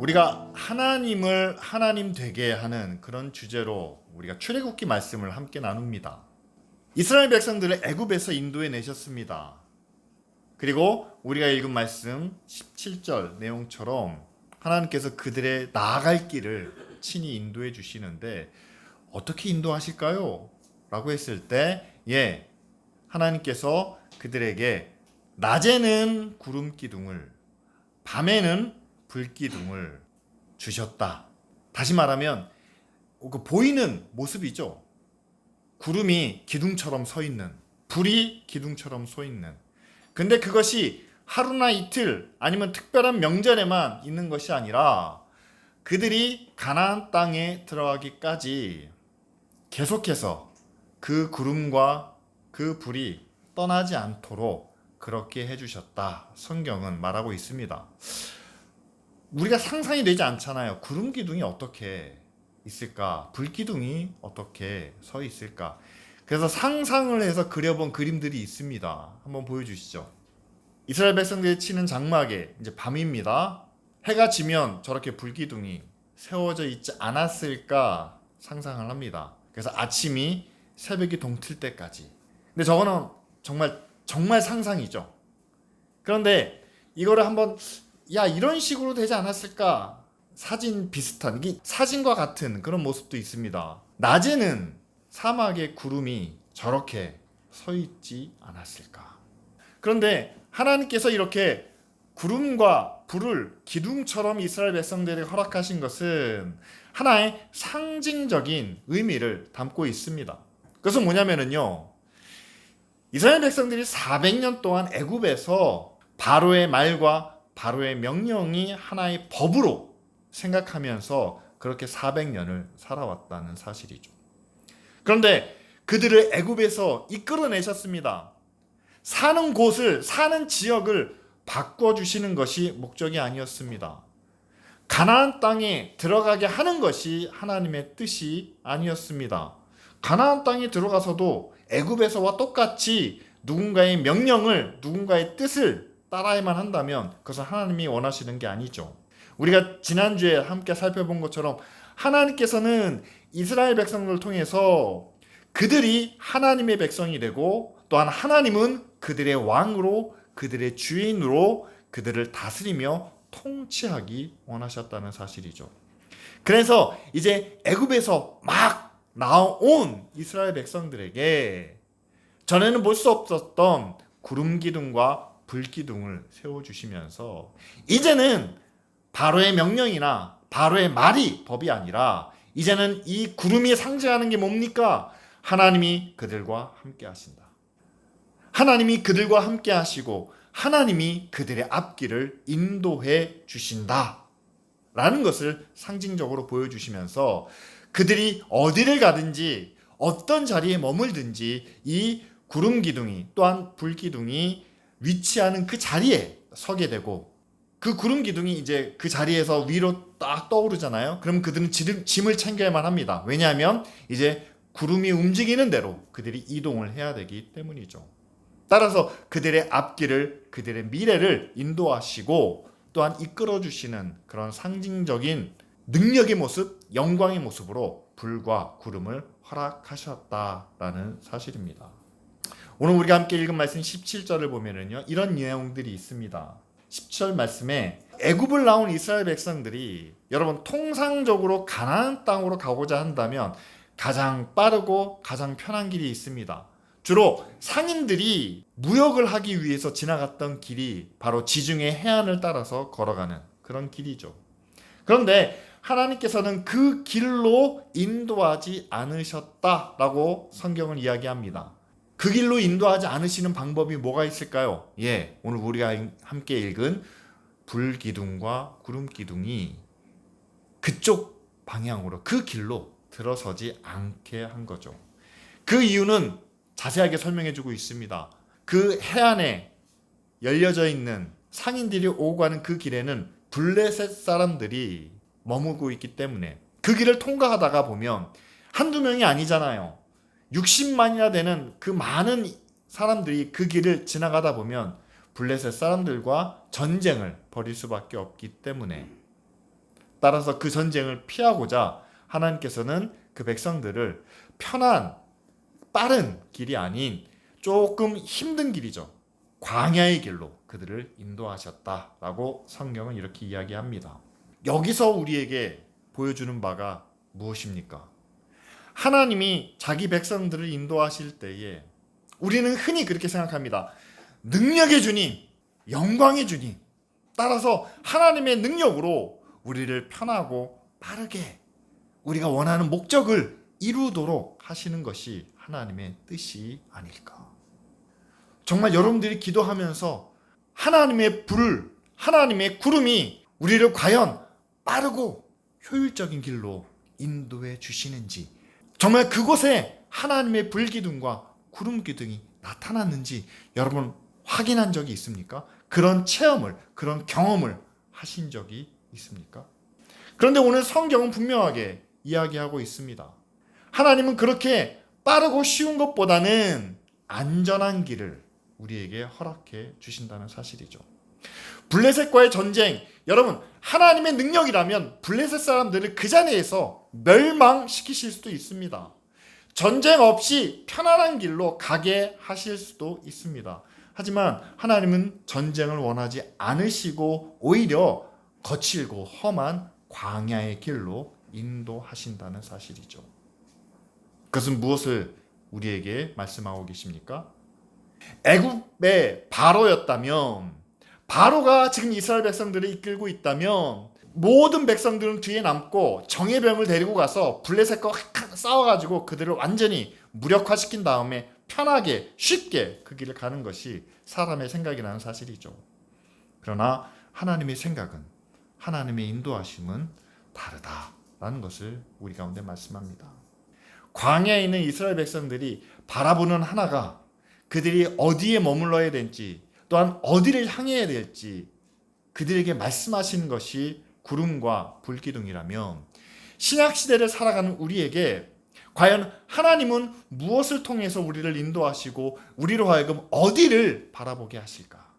우리가 하나님을 하나님 되게 하는 그런 주제로 우리가 출애굽기 말씀을 함께 나눕니다. 이스라엘 백성들을 애굽에서 인도해 내셨습니다. 그리고 우리가 읽은 말씀 17절 내용처럼 하나님께서 그들의 나아갈 길을 친히 인도해 주시는데 어떻게 인도하실까요? 라고 했을 때 하나님께서 그들에게 낮에는 구름 기둥을 밤에는 불 기둥을 주셨다. 다시 말하면 그 보이는 모습이죠. 구름이 기둥처럼 서 있는, 불이 기둥처럼 서 있는. 근데 그것이 하루나 이틀 아니면 특별한 명절에만 있는 것이 아니라 그들이 가나안 땅에 들어가기까지 계속해서 그 구름과 그 불이 떠나지 않도록 그렇게 해주셨다. 성경은 말하고 있습니다. 우리가 상상이 되지 않잖아요. 구름 기둥이 어떻게 있을까? 불 기둥이 어떻게 서 있을까? 그래서 상상을 해서 그려본 그림들이 있습니다. 한번 보여주시죠. 이스라엘 백성들이 치는 장막에 이제 밤입니다. 해가 지면 저렇게 불 기둥이 세워져 있지 않았을까 상상을 합니다. 그래서 아침이 새벽이 동틀 때까지. 근데 저거는 정말 상상이죠. 그런데 이거를 한번 이런 식으로 되지 않았을까? 사진 비슷한, 이게 사진과 같은 그런 모습도 있습니다. 낮에는 사막의 구름이 저렇게 서 있지 않았을까? 그런데 하나님께서 이렇게 구름과 불을 기둥처럼 이스라엘 백성들에게 허락하신 것은 하나의 상징적인 의미를 담고 있습니다. 그것은 뭐냐면요, 이스라엘 백성들이 400년 동안 애굽에서 바로의 말과 바로의 명령이 하나의 법으로 생각하면서 그렇게 400년을 살아왔다는 사실이죠. 그런데 그들을 애굽에서 이끌어내셨습니다. 사는 곳을, 사는 지역을 바꿔주시는 것이 목적이 아니었습니다. 가나안 땅에 들어가게 하는 것이 하나님의 뜻이 아니었습니다. 가나안 땅에 들어가서도 애굽에서와 똑같이 누군가의 명령을, 누군가의 뜻을 따라야만 한다면 그것은 하나님이 원하시는 게 아니죠. 우리가 지난주에 함께 살펴본 것처럼 하나님께서는 이스라엘 백성들을 통해서 그들이 하나님의 백성이 되고 또한 하나님은 그들의 왕으로, 그들의 주인으로 그들을 다스리며 통치하기 원하셨다는 사실이죠. 그래서 이제 애굽에서 막 나온 이스라엘 백성들에게 전에는 볼 수 없었던 구름 기둥과 불 기둥을 세워주시면서 이제는 바로의 명령이나 바로의 말이 법이 아니라 이제는 이 구름이 상징하는 게 뭡니까? 하나님이 그들과 함께 하신다. 하나님이 그들과 함께 하시고 하나님이 그들의 앞길을 인도해 주신다 라는 것을 상징적으로 보여주시면서 그들이 어디를 가든지 어떤 자리에 머물든지 이 구름 기둥이 또한 불 기둥이 위치하는 그 자리에 서게 되고 그 구름 기둥이 이제 그 자리에서 위로 딱 떠오르잖아요. 그럼 그들은 짐을 챙겨야만 합니다. 왜냐하면 이제 구름이 움직이는 대로 그들이 이동을 해야 되기 때문이죠. 따라서 그들의 앞길을, 그들의 미래를 인도하시고 또한 이끌어주시는 그런 상징적인 능력의 모습, 영광의 모습으로 불과 구름을 허락하셨다라는 사실입니다. 오늘 우리가 함께 읽은 말씀 17절을 보면은요, 이런 내용들이 있습니다. 17절 말씀에 애굽을 나온 이스라엘 백성들이 여러분 통상적으로 가나안 땅으로 가고자 한다면 가장 빠르고 가장 편한 길이 있습니다. 주로 상인들이 무역을 하기 위해서 지나갔던 길이 바로 지중해 해안을 따라서 걸어가는 그런 길이죠. 그런데 하나님께서는 그 길로 인도하지 않으셨다라고 성경은 이야기합니다. 그 길로 인도하지 않으시는 방법이 뭐가 있을까요? 오늘 우리가 함께 읽은 불기둥과 구름기둥이 그쪽 방향으로 그 길로 들어서지 않게 한 거죠. 그 이유는 자세하게 설명해주고 있습니다. 그 해안에 열려져 있는 상인들이 오고 가는 그 길에는 블레셋 사람들이 머무고 있기 때문에 그 길을 통과하다가 보면 한두 명이 아니잖아요. 60만이나 되는 그 많은 사람들이 그 길을 지나가다 보면 블레셋 사람들과 전쟁을 벌일 수밖에 없기 때문에 따라서 그 전쟁을 피하고자 하나님께서는 그 백성들을 편한 빠른 길이 아닌 조금 힘든 길이죠. 광야의 길로 그들을 인도하셨다라고 성경은 이렇게 이야기합니다. 여기서 우리에게 보여주는 바가 무엇입니까? 하나님이 자기 백성들을 인도하실 때에 우리는 흔히 그렇게 생각합니다. 능력의 주님, 영광의 주님. 따라서 하나님의 능력으로 우리를 편하고 빠르게 우리가 원하는 목적을 이루도록 하시는 것이 하나님의 뜻이 아닐까. 정말 여러분들이 기도하면서 하나님의 불, 하나님의 구름이 우리를 과연 빠르고 효율적인 길로 인도해 주시는지, 정말 그곳에 하나님의 불기둥과 구름기둥이 나타났는지 여러분 확인한 적이 있습니까? 그런 체험을, 그런 경험을 하신 적이 있습니까? 그런데 오늘 성경은 분명하게 이야기하고 있습니다. 하나님은 그렇게 빠르고 쉬운 것보다는 안전한 길을 우리에게 허락해 주신다는 사실이죠. 블레셋과의 전쟁, 여러분 하나님의 능력이라면 블레셋 사람들을 그 자리에서 멸망시키실 수도 있습니다. 전쟁 없이 편안한 길로 가게 하실 수도 있습니다. 하지만 하나님은 전쟁을 원하지 않으시고 오히려 거칠고 험한 광야의 길로 인도하신다는 사실이죠. 그것은 무엇을 우리에게 말씀하고 계십니까? 애굽의 바로였다면, 바로가 지금 이스라엘 백성들을 이끌고 있다면 모든 백성들은 뒤에 남고 정예병을 데리고 가서 블레셋과 싸워가지고 그들을 완전히 무력화시킨 다음에 편하게 쉽게 그 길을 가는 것이 사람의 생각이라는 사실이죠. 그러나 하나님의 생각은, 하나님의 인도하심은 다르다라는 것을 우리 가운데 말씀합니다. 광야에 있는 이스라엘 백성들이 바라보는 하나가 그들이 어디에 머물러야 될지, 또한 어디를 향해야 될지 그들에게 말씀하시는 것이 구름과 불기둥이라면, 신약시대를 살아가는 우리에게 과연 하나님은 무엇을 통해서 우리를 인도하시고 우리로 하여금 어디를 바라보게 하실까?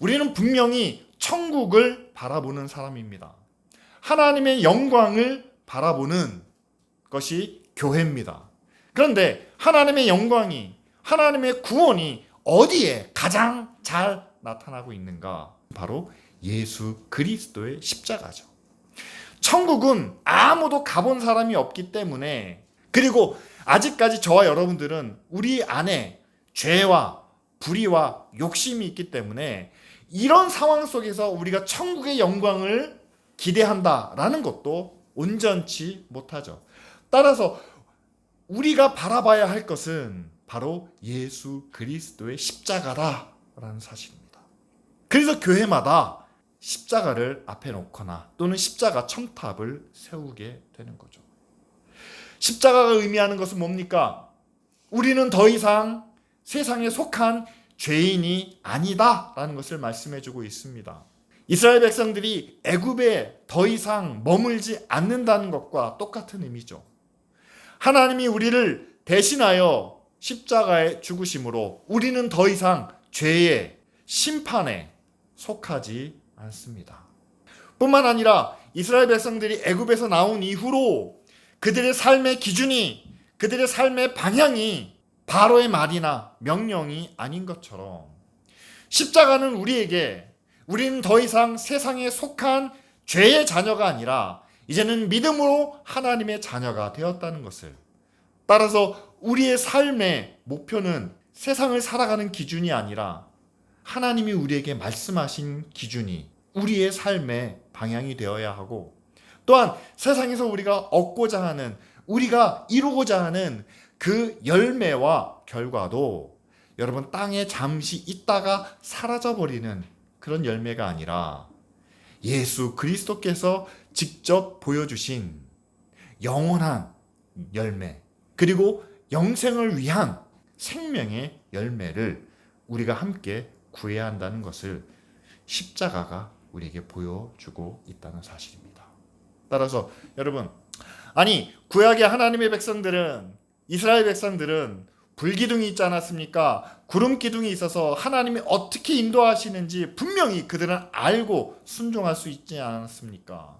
우리는 분명히 천국을 바라보는 사람입니다. 하나님의 영광을 바라보는 것이 교회입니다. 그런데 하나님의 영광이, 하나님의 구원이 어디에 가장 잘 나타나고 있는가? 바로 예수 그리스도의 십자가죠. 천국은 아무도 가본 사람이 없기 때문에, 그리고 아직까지 저와 여러분들은 우리 안에 죄와 불의와 욕심이 있기 때문에 이런 상황 속에서 우리가 천국의 영광을 기대한다라는 것도 온전치 못하죠. 따라서 우리가 바라봐야 할 것은 바로 예수 그리스도의 십자가다라는 사실입니다. 그래서 교회마다 십자가를 앞에 놓거나 또는 십자가 첨탑을 세우게 되는 거죠. 십자가가 의미하는 것은 뭡니까? 우리는 더 이상 세상에 속한 죄인이 아니다라는 것을 말씀해주고 있습니다. 이스라엘 백성들이 애굽에 더 이상 머물지 않는다는 것과 똑같은 의미죠. 하나님이 우리를 대신하여 십자가에 죽으심으로 우리는 더 이상 죄의 심판에 속하지 않습니다. 뿐만 아니라 이스라엘 백성들이 애굽에서 나온 이후로 그들의 삶의 기준이, 그들의 삶의 방향이 바로의 말이나 명령이 아닌 것처럼, 십자가는 우리는 더 이상 세상에 속한 죄의 자녀가 아니라 이제는 믿음으로 하나님의 자녀가 되었다는 것을, 따라서 우리의 삶의 목표는 세상을 살아가는 기준이 아니라 하나님이 우리에게 말씀하신 기준이 우리의 삶의 방향이 되어야 하고, 또한 세상에서 우리가 얻고자 하는, 우리가 이루고자 하는 그 열매와 결과도 여러분 땅에 잠시 있다가 사라져버리는 그런 열매가 아니라 예수 그리스도께서 직접 보여주신 영원한 열매, 그리고 영생을 위한 생명의 열매를 우리가 함께 구해야 한다는 것을 십자가가 우리에게 보여주고 있다는 사실입니다. 따라서 여러분, 아니 구약의 하나님의 백성들은, 이스라엘 백성들은 불기둥이 있지 않았습니까? 구름기둥이 있어서 하나님이 어떻게 인도하시는지 분명히 그들은 알고 순종할 수 있지 않았습니까?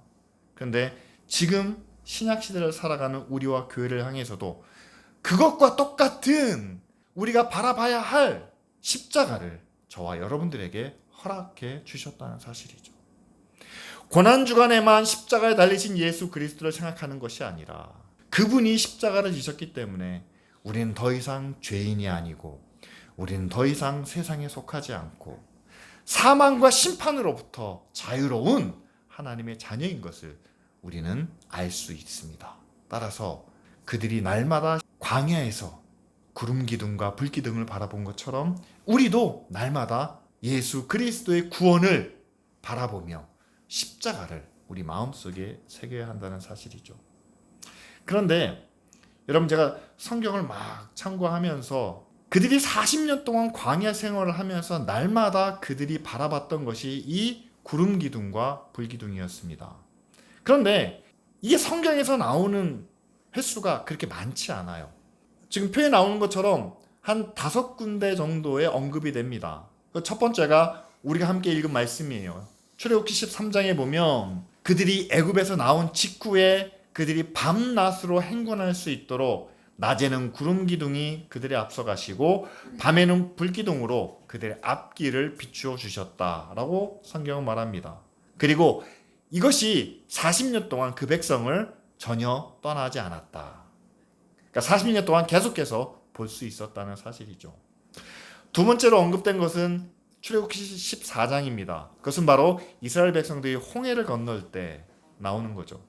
그런데 지금 신약 시대를 살아가는 우리와 교회를 향해서도 그것과 똑같은 우리가 바라봐야 할 십자가를 저와 여러분들에게 허락해 주셨다는 사실이죠. 고난주간에만 십자가에 달리신 예수 그리스도를 생각하는 것이 아니라 그분이 십자가를 지셨기 때문에 우리는 더 이상 죄인이 아니고 우리는 더 이상 세상에 속하지 않고 사망과 심판으로부터 자유로운 하나님의 자녀인 것을 우리는 알 수 있습니다. 따라서 그들이 날마다 광야에서 구름 기둥과 불 기둥을 바라본 것처럼 우리도 날마다 예수 그리스도의 구원을 바라보며 십자가를 우리 마음속에 새겨야 한다는 사실이죠. 그런데 여러분, 제가 성경을 막 참고하면서 그들이 40년 동안 광야 생활을 하면서 날마다 그들이 바라봤던 것이 이 구름 기둥과 불 기둥이었습니다. 그런데 이게 성경에서 나오는 횟수가 그렇게 많지 않아요. 지금 표에 나오는 것처럼 한 5군데 정도의 언급이 됩니다. 첫 번째가 우리가 함께 읽은 말씀이에요. 출애굽기 13장에 보면 그들이 애굽에서 나온 직후에 그들이 밤낮으로 행군할 수 있도록 낮에는 구름 기둥이 그들의 앞서 가시고 밤에는 불 기둥으로 그들의 앞길을 비추어 주셨다라고 성경은 말합니다. 그리고 이것이 40년 동안 그 백성을 전혀 떠나지 않았다. 그러니까 40년 동안 계속해서 볼 수 있었다는 사실이죠. 두 번째로 언급된 것은 출애굽기 14장입니다. 그것은 바로 이스라엘 백성들이 홍해를 건널 때 나오는 거죠.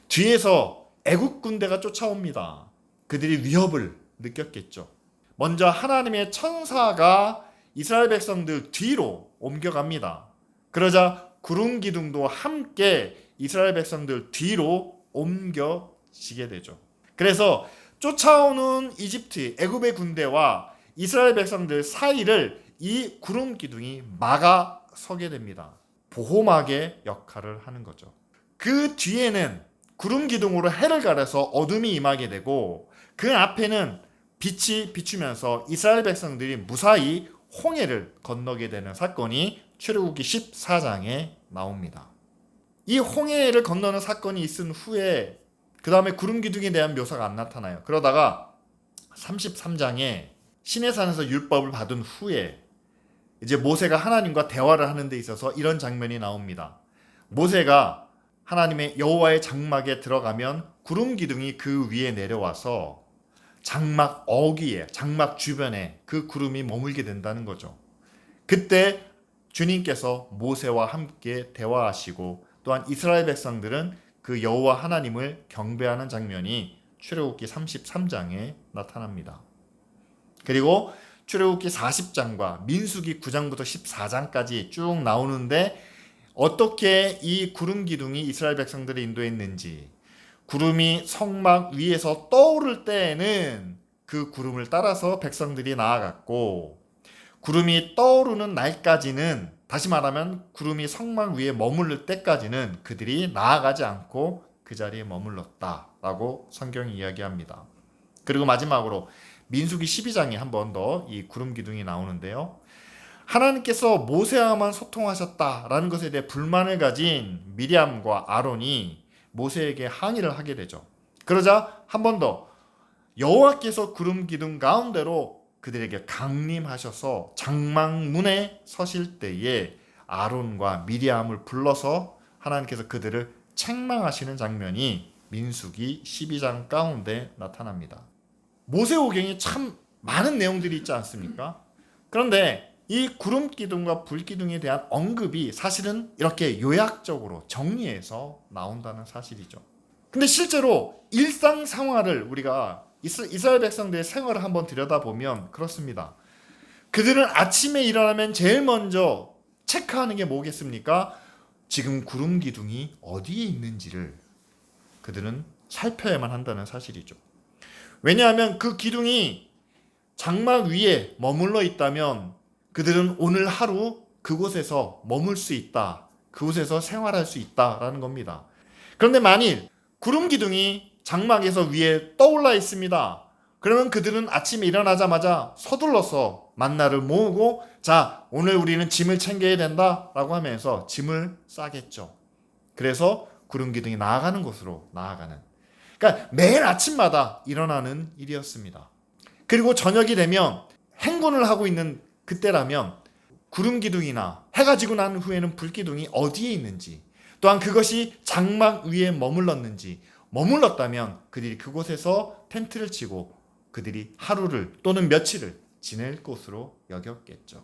뒤에서 애국 군대가 쫓아옵니다. 그들이 위협을 느꼈겠죠. 먼저 하나님의 천사가 이스라엘 백성들 뒤로 옮겨갑니다. 그러자 구름 기둥도 함께 이스라엘 백성들 뒤로 옮겨지게 되죠. 그래서 쫓아오는 이집트 애굽의 군대와 이스라엘 백성들 사이를 이 구름 기둥이 막아서게 됩니다. 보호막의 역할을 하는 거죠. 그 뒤에는 구름 기둥으로 해를 가려서 어둠이 임하게 되고 그 앞에는 빛이 비추면서 이스라엘 백성들이 무사히 홍해를 건너게 되는 사건이 출애굽기 14장에 나옵니다. 이 홍해를 건너는 사건이 있은 후에 그 다음에 구름 기둥에 대한 묘사가 안 나타나요. 그러다가 33장에 시내산에서 율법을 받은 후에 이제 모세가 하나님과 대화를 하는 데 있어서 이런 장면이 나옵니다. 모세가 하나님의 여호와의 장막에 들어가면 구름 기둥이 그 위에 내려와서 장막 어귀에, 장막 주변에 그 구름이 머물게 된다는 거죠. 그때 주님께서 모세와 함께 대화하시고 또한 이스라엘 백성들은 그 여호와 하나님을 경배하는 장면이 출애굽기 33장에 나타납니다. 그리고 출애굽기 40장과 민수기 9장부터 14장까지 쭉 나오는데 어떻게 이 구름 기둥이 이스라엘 백성들을 인도했는지, 구름이 성막 위에서 떠오를 때에는 그 구름을 따라서 백성들이 나아갔고 구름이 떠오르는 날까지는, 다시 말하면 구름이 성막 위에 머무를 때까지는 그들이 나아가지 않고 그 자리에 머물렀다라고 성경이 이야기합니다. 그리고 마지막으로 민수기 12장에 한 번 더 이 구름 기둥이 나오는데요. 하나님께서 모세와만 소통하셨다라는 것에 대해 불만을 가진 미리암과 아론이 모세에게 항의를 하게 되죠. 그러자 한 번 더 여호와께서 구름 기둥 가운데로 그들에게 강림하셔서 장막문에 서실 때에 아론과 미리암을 불러서 하나님께서 그들을 책망하시는 장면이 민수기 12장 가운데 나타납니다. 모세오경이 참 많은 내용들이 있지 않습니까? 그런데 이 구름 기둥과 불 기둥에 대한 언급이 사실은 이렇게 요약적으로 정리해서 나온다는 사실이죠. 근데 실제로 일상 생활을 우리가 이스라엘 백성들의 생활을 한번 들여다보면 그렇습니다. 그들은 아침에 일어나면 제일 먼저 체크하는 게 뭐겠습니까? 지금 구름 기둥이 어디에 있는지를 그들은 살펴야만 한다는 사실이죠. 왜냐하면 그 기둥이 장막 위에 머물러 있다면 그들은 오늘 하루 그곳에서 머물 수 있다, 그곳에서 생활할 수 있다라는 겁니다. 그런데 만일 구름 기둥이 장막에서 위에 떠올라 있습니다. 그러면 그들은 아침에 일어나자마자 서둘러서 만나를 모으고 자, 오늘 우리는 짐을 챙겨야 된다라고 하면서 짐을 싸겠죠. 그래서 구름 기둥이 나아가는 곳으로 나아가는, 그러니까 매일 아침마다 일어나는 일이었습니다. 그리고 저녁이 되면 행군을 하고 있는 그때라면 구름 기둥이나 해가 지고 난 후에는 불 기둥이 어디에 있는지, 또한 그것이 장막 위에 머물렀다면 그들이 그곳에서 텐트를 치고 그들이 하루를 또는 며칠을 지낼 곳으로 여겼겠죠.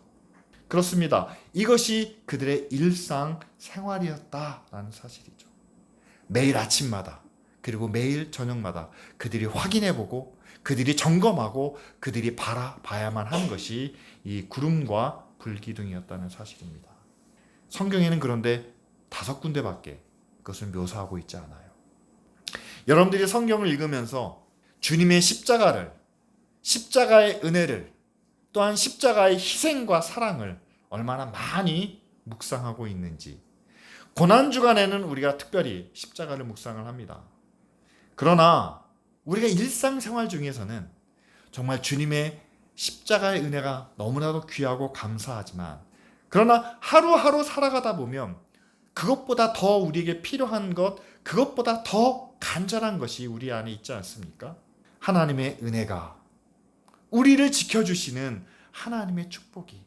그렇습니다. 이것이 그들의 일상 생활이었다라는 사실이죠. 매일 아침마다 그리고 매일 저녁마다 그들이 확인해보고 그들이 점검하고 그들이 바라봐야만 하는 것이 이 구름과 불기둥이었다는 사실입니다. 성경에는 그런데 5군데밖에 그것을 묘사하고 있지 않아요. 여러분들이 성경을 읽으면서 주님의 십자가의 은혜를, 또한 십자가의 희생과 사랑을 얼마나 많이 묵상하고 있는지, 고난주간에는 우리가 특별히 십자가를 묵상을 합니다. 그러나 우리가 일상생활 중에서는 정말 주님의 십자가의 은혜가 너무나도 귀하고 감사하지만, 그러나 하루하루 살아가다 보면 그것보다 더 우리에게 필요한 것, 그것보다 더 간절한 것이 우리 안에 있지 않습니까? 하나님의 은혜가, 우리를 지켜주시는 하나님의 축복이,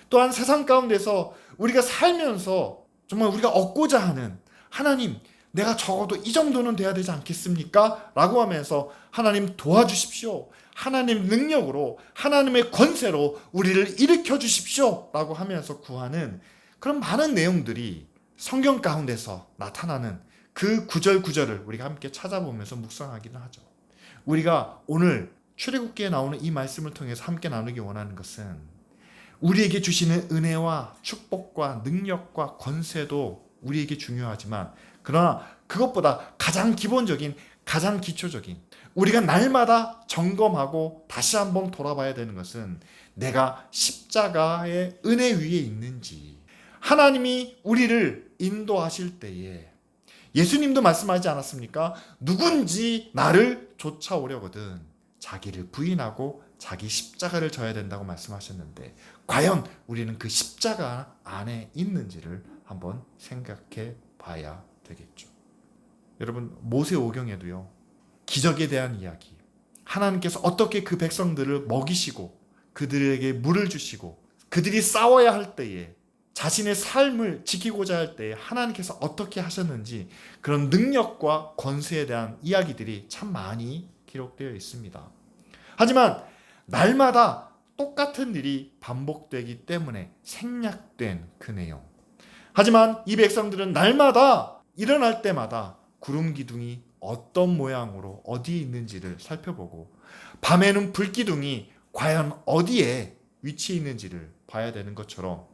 또한 세상 가운데서 우리가 살면서 정말 우리가 얻고자 하는, 하나님 내가 적어도 이 정도는 돼야 되지 않겠습니까? 라고 하면서 하나님 도와주십시오, 하나님 능력으로, 하나님의 권세로 우리를 일으켜 주십시오 라고 하면서 구하는 그런 많은 내용들이 성경 가운데서 나타나는 그 구절구절을 우리가 함께 찾아보면서 묵상하기는 하죠. 우리가 오늘 출애굽기에 나오는 이 말씀을 통해서 함께 나누기 원하는 것은, 우리에게 주시는 은혜와 축복과 능력과 권세도 우리에게 중요하지만, 그러나 그것보다 가장 기본적인, 가장 기초적인, 우리가 날마다 점검하고 다시 한번 돌아봐야 되는 것은 내가 십자가의 은혜 위에 있는지. 하나님이 우리를 인도하실 때에 예수님도 말씀하지 않았습니까? 누군지 나를 쫓아오려거든 자기를 부인하고 자기 십자가를 져야 된다고 말씀하셨는데, 과연 우리는 그 십자가 안에 있는지를 한번 생각해 봐야 되겠죠. 여러분, 모세오경에도요, 기적에 대한 이야기, 하나님께서 어떻게 그 백성들을 먹이시고 그들에게 물을 주시고 그들이 싸워야 할 때에, 자신의 삶을 지키고자 할 때에 하나님께서 어떻게 하셨는지, 그런 능력과 권세에 대한 이야기들이 참 많이 기록되어 있습니다. 하지만 날마다 똑같은 일이 반복되기 때문에 생략된 그 내용. 하지만 이 백성들은 날마다 일어날 때마다 구름 기둥이 어떤 모양으로 어디에 있는지를 살펴보고, 밤에는 불 기둥이 과연 어디에 위치해 있는지를 봐야 되는 것처럼,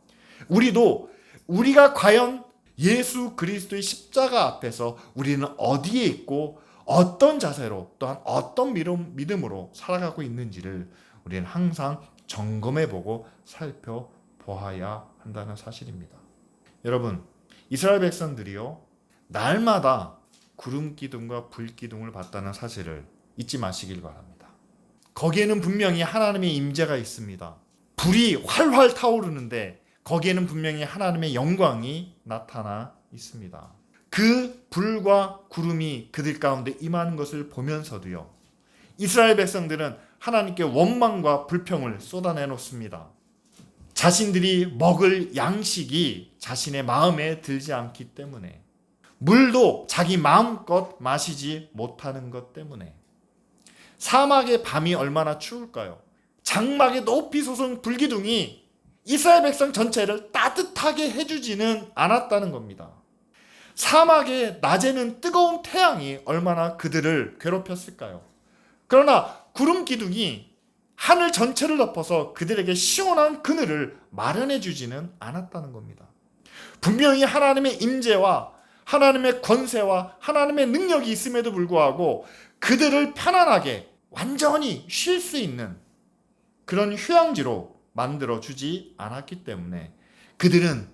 우리도 우리가 과연 예수 그리스도의 십자가 앞에서 우리는 어디에 있고 어떤 자세로, 또한 어떤 믿음으로 살아가고 있는지를 우리는 항상 점검해보고 살펴보아야 한다는 사실입니다. 여러분, 이스라엘 백성들이요, 날마다 구름 기둥과 불 기둥을 봤다는 사실을 잊지 마시길 바랍니다. 거기에는 분명히 하나님의 임재가 있습니다. 불이 활활 타오르는데 거기에는 분명히 하나님의 영광이 나타나 있습니다. 그 불과 구름이 그들 가운데 임하는 것을 보면서도요, 이스라엘 백성들은 하나님께 원망과 불평을 쏟아내 놓습니다. 자신들이 먹을 양식이 자신의 마음에 들지 않기 때문에, 물도 자기 마음껏 마시지 못하는 것 때문에, 사막의 밤이 얼마나 추울까요? 장막에 높이 솟은 불기둥이 이스라엘 백성 전체를 따뜻하게 해주지는 않았다는 겁니다. 사막의 낮에는 뜨거운 태양이 얼마나 그들을 괴롭혔을까요? 그러나 구름 기둥이 하늘 전체를 덮어서 그들에게 시원한 그늘을 마련해 주지는 않았다는 겁니다. 분명히 하나님의 임재와 하나님의 권세와 하나님의 능력이 있음에도 불구하고 그들을 편안하게 완전히 쉴 수 있는 그런 휴양지로 만들어주지 않았기 때문에, 그들은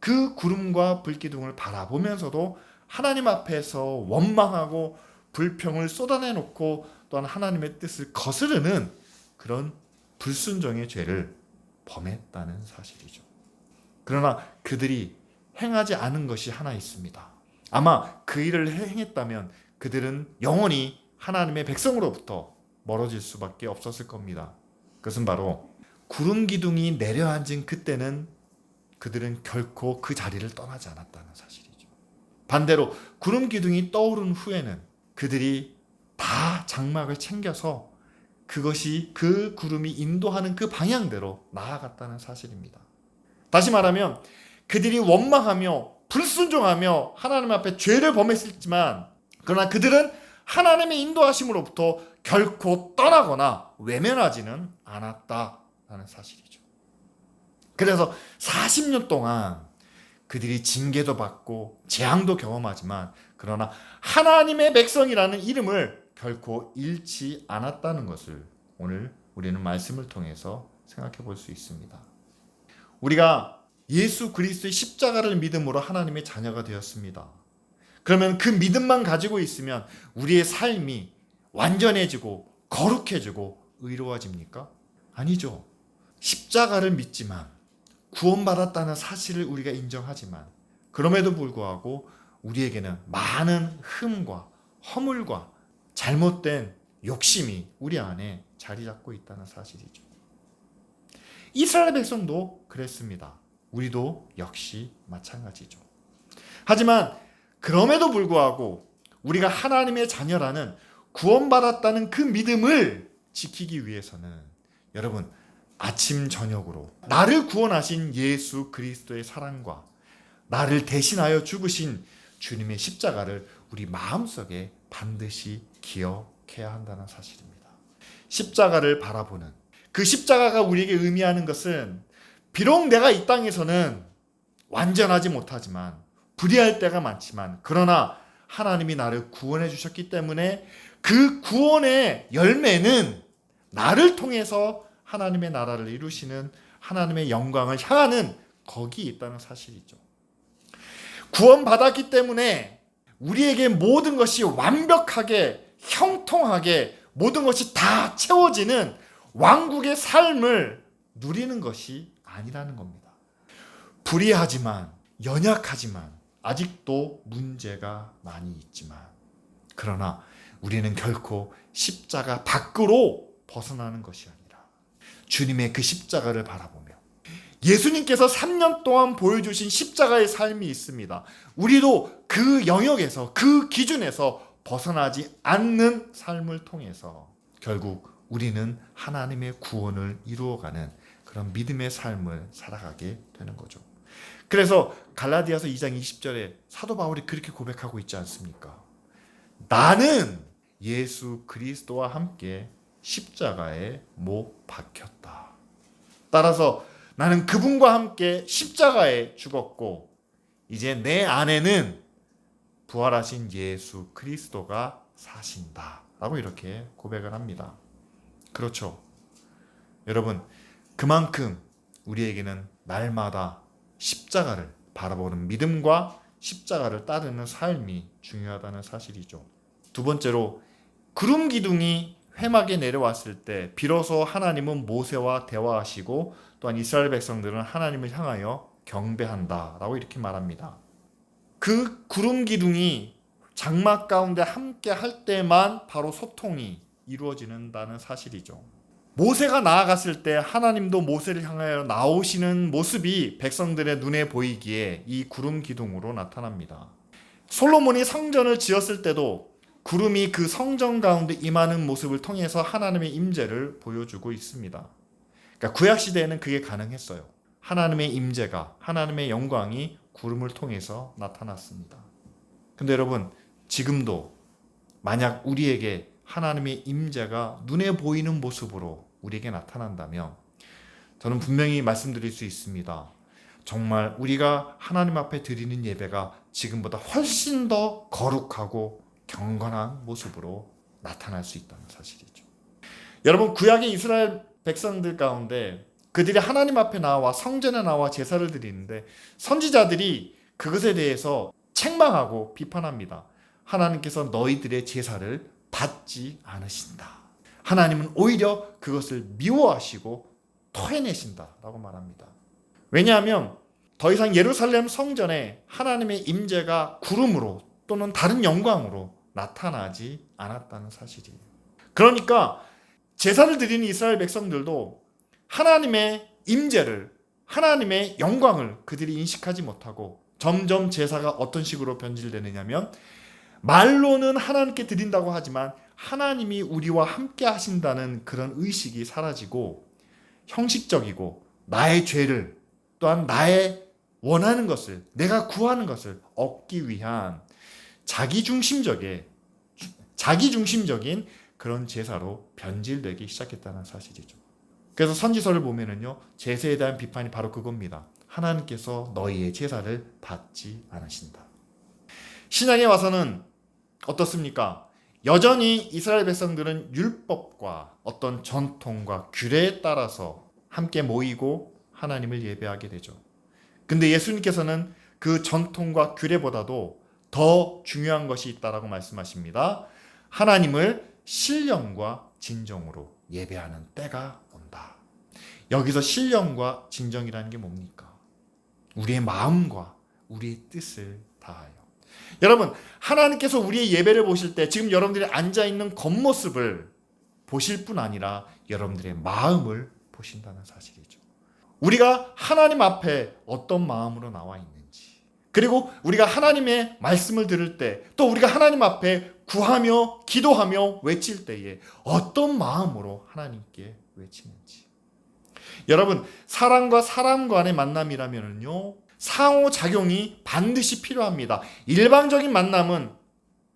그 구름과 불기둥을 바라보면서도 하나님 앞에서 원망하고 불평을 쏟아내놓고 또한 하나님의 뜻을 거스르는 그런 불순종의 죄를 범했다는 사실이죠. 그러나 그들이 행하지 않은 것이 하나 있습니다. 아마 그 일을 행했다면 그들은 영원히 하나님의 백성으로부터 멀어질 수밖에 없었을 겁니다. 그것은 바로 구름 기둥이 내려앉은 그때는 그들은 결코 그 자리를 떠나지 않았다는 사실이죠. 반대로 구름 기둥이 떠오른 후에는 그들이 다 장막을 챙겨서 그것이 그 구름이 인도하는 그 방향대로 나아갔다는 사실입니다. 다시 말하면 그들이 원망하며 불순종하며 하나님 앞에 죄를 범했지만 그러나 그들은 하나님의 인도하심으로부터 결코 떠나거나 외면하지는 않았다라는 사실이죠. 그래서 40년 동안 그들이 징계도 받고 재앙도 경험하지만 그러나 하나님의 백성이라는 이름을 결코 잃지 않았다는 것을 오늘 우리는 말씀을 통해서 생각해 볼 수 있습니다. 우리가 예수 그리스도의 십자가를 믿음으로 하나님의 자녀가 되었습니다. 그러면 그 믿음만 가지고 있으면 우리의 삶이 완전해지고 거룩해지고 의로워집니까? 아니죠. 십자가를 믿지만 구원받았다는 사실을 우리가 인정하지만 그럼에도 불구하고 우리에게는 많은 흠과 허물과 잘못된 욕심이 우리 안에 자리 잡고 있다는 사실이죠. 이스라엘 백성도 그랬습니다. 우리도 역시 마찬가지죠. 하지만 그럼에도 불구하고 우리가 하나님의 자녀라는 구원받았다는 그 믿음을 지키기 위해서는 여러분 아침 저녁으로 나를 구원하신 예수 그리스도의 사랑과 나를 대신하여 죽으신 주님의 십자가를 우리 마음속에 반드시 기억해야 한다는 사실입니다. 십자가를 바라보는 그 십자가가 우리에게 의미하는 것은 비록 내가 이 땅에서는 완전하지 못하지만 불의할 때가 많지만 그러나 하나님이 나를 구원해 주셨기 때문에 그 구원의 열매는 나를 통해서 하나님의 나라를 이루시는 하나님의 영광을 향하는 거기에 있다는 사실이죠. 구원받았기 때문에 우리에게 모든 것이 완벽하게 형통하게 모든 것이 다 채워지는 왕국의 삶을 누리는 것이 아니라는 겁니다. 불의하지만 연약하지만 아직도 문제가 많이 있지만 그러나 우리는 결코 십자가 밖으로 벗어나는 것이 아니라 주님의 그 십자가를 바라보며 예수님께서 3년 동안 보여주신 십자가의 삶이 있습니다. 우리도 그 영역에서 그 기준에서 벗어나지 않는 삶을 통해서 결국 우리는 하나님의 구원을 이루어가는 그런 믿음의 삶을 살아가게 되는 거죠. 그래서 갈라디아서 2장 20절에 사도 바울이 그렇게 고백하고 있지 않습니까? 나는 예수 그리스도와 함께 십자가에 못 박혔다. 따라서 나는 그분과 함께 십자가에 죽었고 이제 내 안에는 부활하신 예수 그리스도가 사신다 라고 이렇게 고백을 합니다. 그렇죠. 여러분 그만큼 우리에게는 날마다 십자가를 바라보는 믿음과 십자가를 따르는 삶이 중요하다는 사실이죠. 두 번째로 구름 기둥이 회막에 내려왔을 때 비로소 하나님은 모세와 대화하시고 또한 이스라엘 백성들은 하나님을 향하여 경배한다라고 이렇게 말합니다. 그 구름 기둥이 장막 가운데 함께 할 때만 바로 소통이 이루어진다는 사실이죠. 모세가 나아갔을 때 하나님도 모세를 향하여 나오시는 모습이 백성들의 눈에 보이기에 이 구름 기둥으로 나타납니다. 솔로몬이 성전을 지었을 때도 구름이 그 성전 가운데 임하는 모습을 통해서 하나님의 임재를 보여주고 있습니다. 그러니까 구약 시대에는 그게 가능했어요. 하나님의 임재가 하나님의 영광이 구름을 통해서 나타났습니다. 근데 여러분 지금도 만약 우리에게 하나님의 임재가 눈에 보이는 모습으로 우리에게 나타난다면 저는 분명히 말씀드릴 수 있습니다. 정말 우리가 하나님 앞에 드리는 예배가 지금보다 훨씬 더 거룩하고 경건한 모습으로 나타날 수 있다는 사실이죠. 여러분 구약의 이스라엘 백성들 가운데 그들이 하나님 앞에 나와 성전에 나와 제사를 드리는데 선지자들이 그것에 대해서 책망하고 비판합니다. 하나님께서 너희들의 제사를 받지 않으신다. 하나님은 오히려 그것을 미워하시고 토해내신다 라고 말합니다. 왜냐하면 더 이상 예루살렘 성전에 하나님의 임재가 구름으로 또는 다른 영광으로 나타나지 않았다는 사실이에요. 그러니까 제사를 드리는 이스라엘 백성들도 하나님의 임재를, 하나님의 영광을 그들이 인식하지 못하고 점점 제사가 어떤 식으로 변질되느냐면 말로는 하나님께 드린다고 하지만 하나님이 우리와 함께 하신다는 그런 의식이 사라지고 형식적이고 나의 죄를 또한 나의 원하는 것을, 내가 구하는 것을 얻기 위한 자기중심적인 그런 제사로 변질되기 시작했다는 사실이죠. 그래서 선지서를 보면은요, 제사에 대한 비판이 바로 그겁니다. 하나님께서 너희의 제사를 받지 않으신다. 신약에 와서는 어떻습니까? 여전히 이스라엘 백성들은 율법과 어떤 전통과 규례에 따라서 함께 모이고 하나님을 예배하게 되죠. 근데 예수님께서는 그 전통과 규례보다도 더 중요한 것이 있다라고 말씀하십니다. 하나님을 신령과 진정으로 예배하는 때가 온다. 여기서 신령과 진정이라는 게 뭡니까? 우리의 마음과 우리의 뜻을 다하여. 여러분, 하나님께서 우리의 예배를 보실 때 지금 여러분들이 앉아있는 겉모습을 보실 뿐 아니라 여러분들의 마음을 보신다는 사실이죠. 우리가 하나님 앞에 어떤 마음으로 나와 있는지, 그리고 우리가 하나님의 말씀을 들을 때, 또 우리가 하나님 앞에 구하며 기도하며 외칠 때에 어떤 마음으로 하나님께 외치는지. 여러분, 사람과 사람 간의 만남이라면요, 상호작용이 반드시 필요합니다. 일방적인 만남은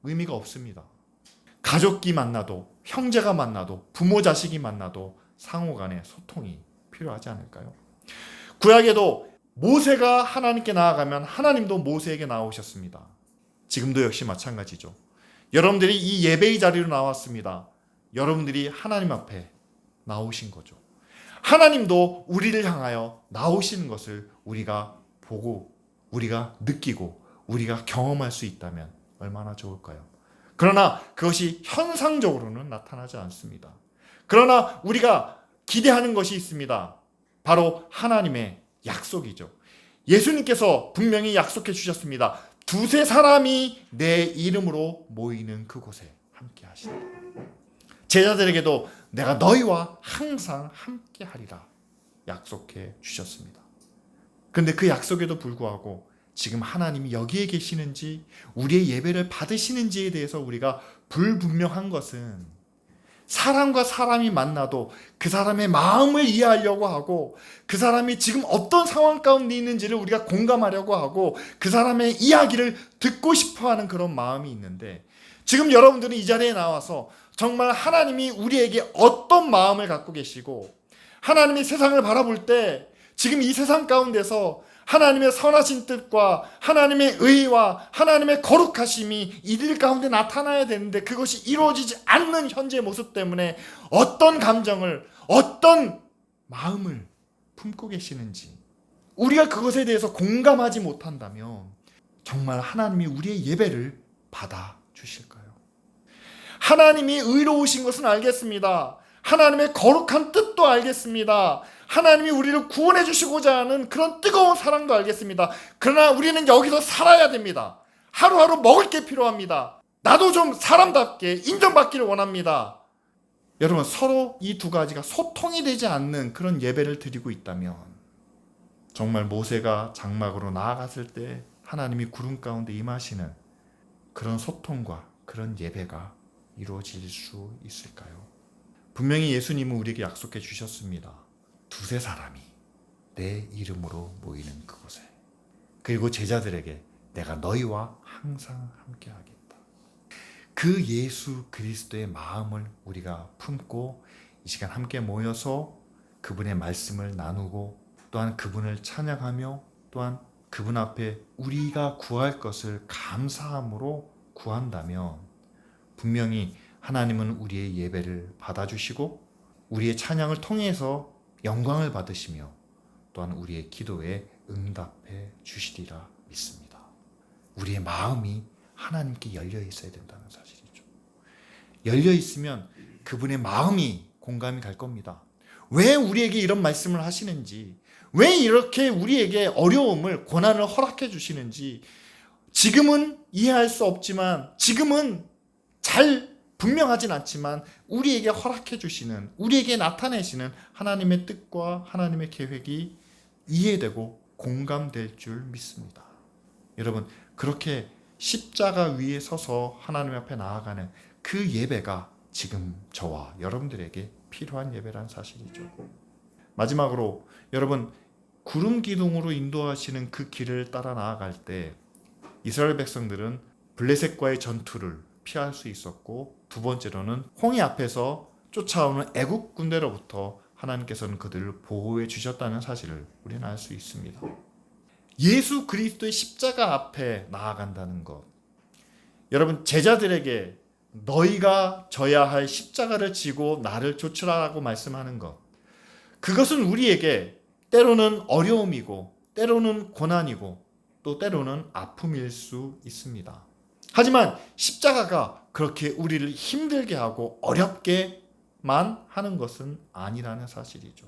의미가 없습니다. 가족이 만나도, 형제가 만나도, 부모 자식이 만나도 상호 간의 소통이 필요하지 않을까요? 구약에도 모세가 하나님께 나아가면 하나님도 모세에게 나오셨습니다. 지금도 역시 마찬가지죠. 여러분들이 이 예배의 자리로 나왔습니다. 여러분들이 하나님 앞에 나오신 거죠. 하나님도 우리를 향하여 나오시는 것을 우리가 보고, 우리가 느끼고, 우리가 경험할 수 있다면 얼마나 좋을까요? 그러나 그것이 현상적으로는 나타나지 않습니다. 그러나 우리가 기대하는 것이 있습니다. 바로 하나님의 약속이죠. 예수님께서 분명히 약속해 주셨습니다. 두세 사람이 내 이름으로 모이는 그곳에 함께 하시다. 제자들에게도 내가 너희와 항상 함께 하리라 약속해 주셨습니다. 그런데 그 약속에도 불구하고 지금 하나님이 여기에 계시는지 우리의 예배를 받으시는지에 대해서 우리가 불분명한 것은, 사람과 사람이 만나도 그 사람의 마음을 이해하려고 하고 그 사람이 지금 어떤 상황 가운데 있는지를 우리가 공감하려고 하고 그 사람의 이야기를 듣고 싶어하는 그런 마음이 있는데, 지금 여러분들은 이 자리에 나와서 정말 하나님이 우리에게 어떤 마음을 갖고 계시고 하나님이 세상을 바라볼 때 지금 이 세상 가운데서 하나님의 선하신 뜻과 하나님의 의와 하나님의 거룩하심이 이들 가운데 나타나야 되는데 그것이 이루어지지 않는 현재의 모습 때문에 어떤 감정을, 어떤 마음을 품고 계시는지 우리가 그것에 대해서 공감하지 못한다면 정말 하나님이 우리의 예배를 받아 주실까요? 하나님이 의로우신 것은 알겠습니다. 하나님의 거룩한 뜻도 알겠습니다. 하나님이 우리를 구원해 주시고자 하는 그런 뜨거운 사랑도 알겠습니다. 그러나 우리는 여기서 살아야 됩니다. 하루하루 먹을 게 필요합니다. 나도 좀 사람답게 인정받기를 원합니다. 여러분, 서로 이 두 가지가 소통이 되지 않는 그런 예배를 드리고 있다면 정말 모세가 장막으로 나아갔을 때 하나님이 구름 가운데 임하시는 그런 소통과 그런 예배가 이루어질 수 있을까요? 분명히 예수님은 우리에게 약속해 주셨습니다. 두세 사람이 내 이름으로 모이는 그곳에, 그리고 제자들에게 내가 너희와 항상 함께 하겠다. 그 예수 그리스도의 마음을 우리가 품고 이 시간 함께 모여서 그분의 말씀을 나누고 또한 그분을 찬양하며 또한 그분 앞에 우리가 구할 것을 감사함으로 구한다면 분명히 하나님은 우리의 예배를 받아주시고 우리의 찬양을 통해서 영광을 받으시며 또한 우리의 기도에 응답해 주시리라 믿습니다. 우리의 마음이 하나님께 열려 있어야 된다는 사실이죠. 열려 있으면 그분의 마음이 공감이 갈 겁니다. 왜 우리에게 이런 말씀을 하시는지, 왜 이렇게 우리에게 어려움을, 고난을 허락해 주시는지 지금은 이해할 수 없지만, 지금은 잘 분명하진 않지만 우리에게 허락해 주시는, 우리에게 나타내시는 하나님의 뜻과 하나님의 계획이 이해되고 공감될 줄 믿습니다. 여러분, 그렇게 십자가 위에 서서 하나님 앞에 나아가는 그 예배가 지금 저와 여러분들에게 필요한 예배란 사실이죠. 마지막으로 여러분, 구름 기둥으로 인도하시는 그 길을 따라 나아갈 때 이스라엘 백성들은 블레셋과의 전투를 피할 수 있었고, 두 번째로는 홍해 앞에서 쫓아오는 애국 군대로부터 하나님께서는 그들을 보호해 주셨다는 사실을 우리는 알 수 있습니다. 예수 그리스도의 십자가 앞에 나아간다는 것, 여러분, 제자들에게 너희가 져야 할 십자가를 지고 나를 좇으라고 말씀하는 것, 그것은 우리에게 때로는 어려움이고 때로는 고난이고 또 때로는 아픔일 수 있습니다. 하지만 십자가가 그렇게 우리를 힘들게 하고 어렵게만 하는 것은 아니라는 사실이죠.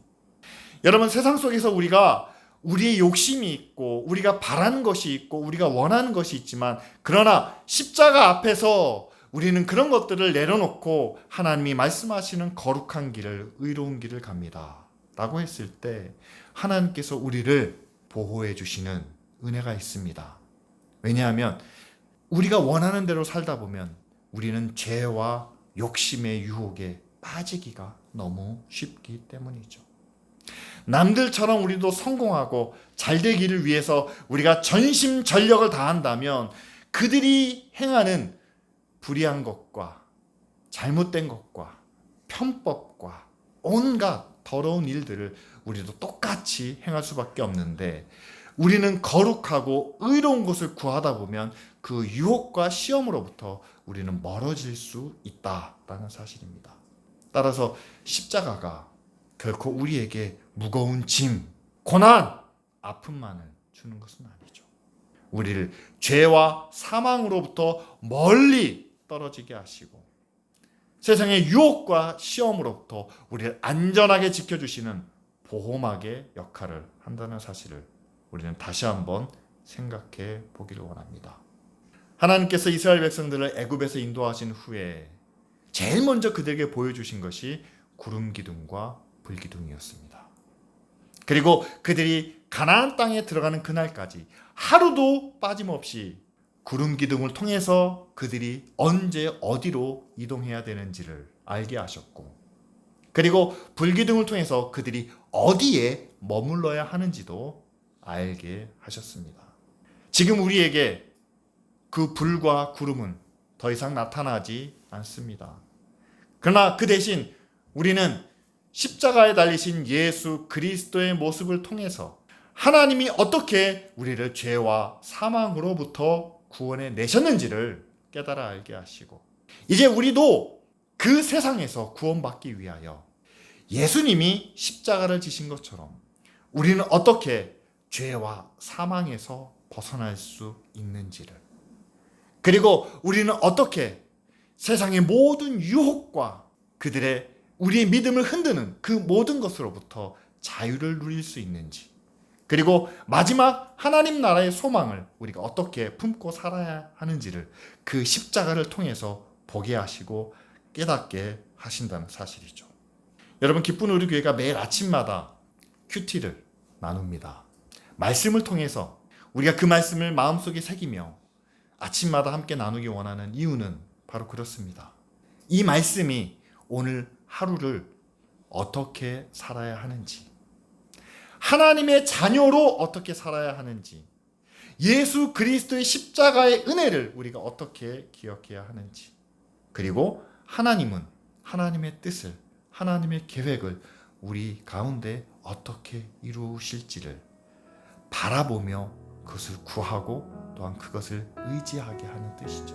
여러분, 세상 속에서 우리가 우리의 욕심이 있고 우리가 바라는 것이 있고 우리가 원하는 것이 있지만, 그러나 십자가 앞에서 우리는 그런 것들을 내려놓고 하나님이 말씀하시는 거룩한 길을, 의로운 길을 갑니다 라고 했을 때 하나님께서 우리를 보호해 주시는 은혜가 있습니다. 왜냐하면 우리가 원하는 대로 살다 보면 우리는 죄와 욕심의 유혹에 빠지기가 너무 쉽기 때문이죠. 남들처럼 우리도 성공하고 잘 되기를 위해서 우리가 전심전력을 다한다면 그들이 행하는 불의한 것과 잘못된 것과 편법과 온갖 더러운 일들을 우리도 똑같이 행할 수밖에 없는데, 우리는 거룩하고 의로운 것을 구하다 보면 그 유혹과 시험으로부터 우리는 멀어질 수 있다라는 사실입니다. 따라서 십자가가 결코 우리에게 무거운 짐, 고난, 아픔만을 주는 것은 아니죠. 우리를 죄와 사망으로부터 멀리 떨어지게 하시고 세상의 유혹과 시험으로부터 우리를 안전하게 지켜주시는 보호막의 역할을 한다는 사실을 우리는 다시 한번 생각해 보기를 원합니다. 하나님께서 이스라엘 백성들을 애굽에서 인도하신 후에 제일 먼저 그들에게 보여주신 것이 구름 기둥과 불 기둥이었습니다. 그리고 그들이 가나안 땅에 들어가는 그날까지 하루도 빠짐없이 구름 기둥을 통해서 그들이 언제 어디로 이동해야 되는지를 알게 하셨고, 그리고 불 기둥을 통해서 그들이 어디에 머물러야 하는지도 알게 하셨습니다. 지금 우리에게 그 불과 구름은 더 이상 나타나지 않습니다. 그러나 그 대신 우리는 십자가에 달리신 예수 그리스도의 모습을 통해서 하나님이 어떻게 우리를 죄와 사망으로부터 구원해 내셨는지를 깨달아 알게 하시고, 이제 우리도 그 세상에서 구원받기 위하여 예수님이 십자가를 지신 것처럼 우리는 어떻게 죄와 사망에서 벗어날 수 있는지를, 그리고 우리는 어떻게 세상의 모든 유혹과 그들의 우리의 믿음을 흔드는 그 모든 것으로부터 자유를 누릴 수 있는지, 그리고 마지막 하나님 나라의 소망을 우리가 어떻게 품고 살아야 하는지를 그 십자가를 통해서 보게 하시고 깨닫게 하신다는 사실이죠. 여러분, 기쁜 우리 교회가 매일 아침마다 큐티를 나눕니다. 말씀을 통해서 우리가 그 말씀을 마음속에 새기며 아침마다 함께 나누기 원하는 이유는 바로 그렇습니다. 이 말씀이 오늘 하루를 어떻게 살아야 하는지, 하나님의 자녀로 어떻게 살아야 하는지, 예수 그리스도의 십자가의 은혜를 우리가 어떻게 기억해야 하는지, 그리고 하나님은 하나님의 뜻을, 하나님의 계획을 우리 가운데 어떻게 이루실지를 바라보며 그것을 구하고 또한 그것을 의지하게 하는 뜻이죠.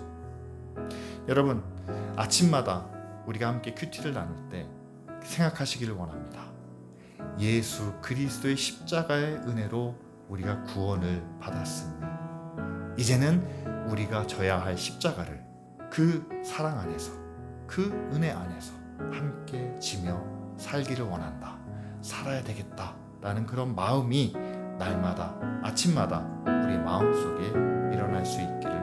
여러분, 아침마다 우리가 함께 큐티를 나눌 때 생각하시기를 원합니다. 예수 그리스도의 십자가의 은혜로 우리가 구원을 받았으니 이제는 우리가 져야 할 십자가를 그 사랑 안에서, 그 은혜 안에서 함께 지며 살기를 원한다, 살아야 되겠다 라는 그런 마음이 날마다 아침마다 우리 마음속에 일어날 수 있기를